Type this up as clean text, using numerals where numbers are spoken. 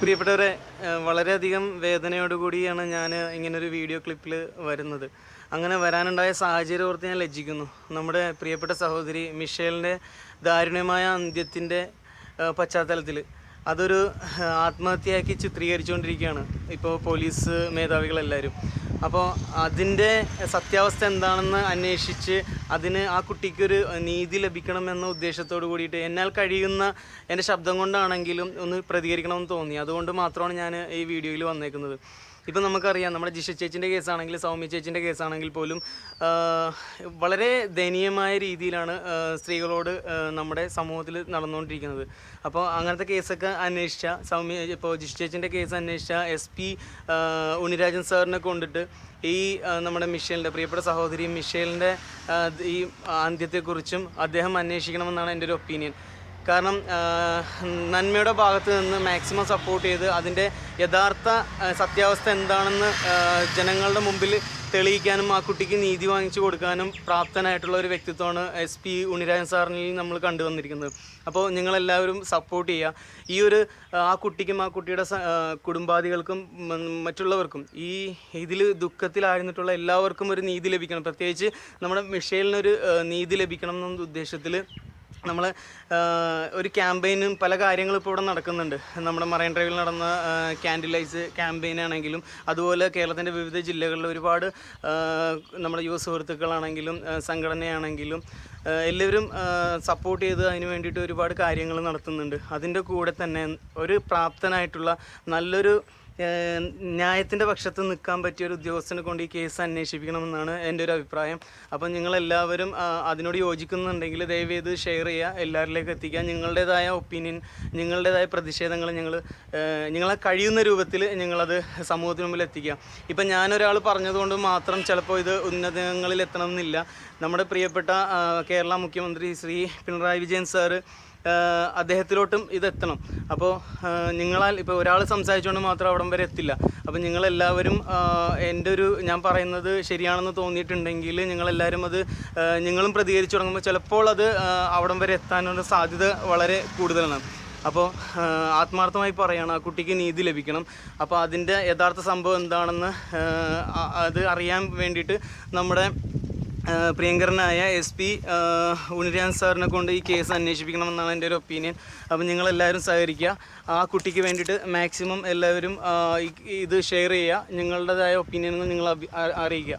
പ്രിയപ്പെട്ടവരെ, വളരെയധികം വേദനയോടുകൂടിയാണ് ഞാൻ ഇങ്ങനൊരു വീഡിയോ ക്ലിപ്പിൽ വരുന്നത്. അങ്ങനെ വരാനുണ്ടായ സാഹചര്യം ഓർത്ത് ഞാൻ ലജ്ജിക്കുന്നു. നമ്മുടെ പ്രിയപ്പെട്ട സഹോദരി മിഷേലിൻ്റെ ദാരുണ്യമായ അന്ത്യത്തിൻ്റെ പശ്ചാത്തലത്തിൽ അതൊരു ആത്മഹത്യയാക്കി ചിത്രീകരിച്ചുകൊണ്ടിരിക്കുകയാണ് ഇപ്പോൾ പോലീസ് മേധാവികളെല്ലാവരും. അപ്പോൾ അതിൻ്റെ സത്യാവസ്ഥ എന്താണെന്ന് അന്വേഷിച്ച് അതിന് ആ കുട്ടിക്കൊരു നീതി ലഭിക്കണമെന്ന ഉദ്ദേശത്തോടു കൂടിയിട്ട് എന്നാൽ കഴിയുന്ന എൻ്റെ ശബ്ദം കൊണ്ടാണെങ്കിലും ഒന്ന് പ്രതികരിക്കണമെന്ന് തോന്നി. അതുകൊണ്ട് മാത്രമാണ് ഞാൻ ഈ വീഡിയോയിൽ വന്നേക്കുന്നത്. ഇപ്പം നമുക്കറിയാം, നമ്മുടെ ജിഷ ചേച്ചിൻ്റെ കേസാണെങ്കിൽ, സൗമ്യ ചേച്ചിൻ്റെ കേസാണെങ്കിൽ പോലും വളരെ ദയനീയമായ രീതിയിലാണ് സ്ത്രീകളോട് നമ്മുടെ സമൂഹത്തിൽ നടന്നുകൊണ്ടിരിക്കുന്നത്. അപ്പോൾ അങ്ങനത്തെ കേസൊക്കെ അന്വേഷിച്ച ഇപ്പോൾ ജിഷ ചേച്ചിൻ്റെ കേസ് അന്വേഷിച്ച SP ഉണ്ണിരാജൻ സാറിനെ കൊണ്ടിട്ട് ഈ നമ്മുടെ മിഷേലിൻ്റെ പ്രിയപ്പെട്ട സഹോദരി മിഷേലിൻ്റെ ഈ അന്ത്യത്തെക്കുറിച്ചും അദ്ദേഹം അന്വേഷിക്കണമെന്നാണ് എൻ്റെ ഒരു ഒപ്പീനിയൻ. കാരണം നന്മയുടെ ഭാഗത്ത് നിന്ന് മാക്സിമം സപ്പോർട്ട് ചെയ്ത് അതിൻ്റെ യഥാർത്ഥ സത്യാവസ്ഥ എന്താണെന്ന് ജനങ്ങളുടെ മുമ്പിൽ തെളിയിക്കാനും ആ കുട്ടിക്ക് നീതി വാങ്ങിച്ചു കൊടുക്കാനും പ്രാപ്തനായിട്ടുള്ള ഒരു വ്യക്തിത്വമാണ് SP ഉണ്ണിരാജൻ സാറിനിൽ നമ്മൾ കണ്ടുവന്നിരിക്കുന്നത്. അപ്പോൾ നിങ്ങളെല്ലാവരും സപ്പോർട്ട് ചെയ്യുക. ഈ ഒരു ആ കുട്ടിക്കും ആ കുട്ടിയുടെ കുടുംബാദികൾക്കും മറ്റുള്ളവർക്കും ഈ ഇതിൽ ദുഃഖത്തിലായിരുന്നിട്ടുള്ള എല്ലാവർക്കും ഒരു നീതി ലഭിക്കണം. പ്രത്യേകിച്ച് നമ്മുടെ മിഷേലിനൊരു നീതി ലഭിക്കണം എന്ന ഉദ്ദേശത്തിൽ നമ്മൾ ഒരു ക്യാമ്പയിനും പല കാര്യങ്ങളും ഇപ്പോൾ ഇവിടെ നടക്കുന്നുണ്ട്. നമ്മുടെ മറൈൻ ഡ്രൈവിൽ നടന്ന ക്യാൻഡിലൈസ് ക്യാമ്പയിനാണെങ്കിലും, അതുപോലെ കേരളത്തിൻ്റെ വിവിധ ജില്ലകളിൽ ഒരുപാട് നമ്മുടെ യുവ സുഹൃത്തുക്കളാണെങ്കിലും സംഘടനയാണെങ്കിലും എല്ലാവരും സപ്പോർട്ട് ചെയ്ത് അതിന് വേണ്ടിയിട്ട് ഒരുപാട് കാര്യങ്ങൾ നടത്തുന്നുണ്ട്. അതിൻ്റെ കൂടെ തന്നെ ഒരു പ്രാപ്തനായിട്ടുള്ള നല്ലൊരു ന്യായത്തിൻ്റെ പക്ഷത്ത് നിൽക്കാൻ പറ്റിയ ഒരു ഉദ്യോഗസ്ഥനെ കൊണ്ട് ഈ കേസ് അന്വേഷിപ്പിക്കണമെന്നാണ് എൻ്റെ ഒരു അഭിപ്രായം. അപ്പം നിങ്ങളെല്ലാവരും അതിനോട് യോജിക്കുന്നുണ്ടെങ്കിൽ ദയവേത് ഷെയർ ചെയ്യുക, എല്ലാവരിലേക്ക് എത്തിക്കുക. നിങ്ങളുടേതായ ഒപ്പീനിയൻ, നിങ്ങളുടേതായ പ്രതിഷേധങ്ങൾ നിങ്ങളെ കഴിയുന്ന രൂപത്തിൽ നിങ്ങളത് സമൂഹത്തിന് മുമ്പിൽ എത്തിക്കുക. ഇപ്പം ഞാനൊരാൾ പറഞ്ഞതുകൊണ്ട് മാത്രം ചിലപ്പോൾ ഇത് ഉന്നതങ്ങളിൽ എത്തണമെന്നില്ല. നമ്മുടെ പ്രിയപ്പെട്ട കേരള മുഖ്യമന്ത്രി ശ്രീ പിണറായി വിജയൻ സാറ് അദ്ദേഹത്തിലോട്ടും ഇതെത്തണം. അപ്പോൾ നിങ്ങളാൽ ഇപ്പോൾ ഒരാൾ സംസാരിച്ചുകൊണ്ട് മാത്രം അവിടം വരെ എത്തില്ല. അപ്പോൾ നിങ്ങളെല്ലാവരും ഞാൻ പറയുന്നത് ശരിയാണെന്ന് തോന്നിയിട്ടുണ്ടെങ്കിൽ നിങ്ങളെല്ലാവരും നിങ്ങളും പ്രതികരിച്ചു തുടങ്ങുമ്പോൾ ചിലപ്പോൾ അത് അവിടം വരെ എത്താനുള്ള സാധ്യത വളരെ കൂടുതലാണ്. അപ്പോൾ ആത്മാർത്ഥമായി പറയുകയാണ്, ആ കുട്ടിക്ക് നീതി ലഭിക്കണം. അപ്പോൾ അതിൻ്റെ യഥാർത്ഥ സംഭവം എന്താണെന്ന് അത് അറിയാൻ വേണ്ടിയിട്ട് നമ്മുടെ പ്രിയങ്കരനായ SP ഉണ്ണിരാജൻ സാറിനെ കൊണ്ട് ഈ കേസ് അന്വേഷിപ്പിക്കണമെന്നാണ് എൻ്റെ ഒരു ഒപ്പീനിയൻ. അപ്പം നിങ്ങളെല്ലാവരും സഹകരിക്കുക. ആ കുട്ടിക്ക് വേണ്ടിയിട്ട് മാക്സിമം എല്ലാവരും ഇത് ഷെയർ ചെയ്യുക. നിങ്ങളുടേതായ ഒപ്പീനിയൻ നിങ്ങൾ അറിയിക്കുക.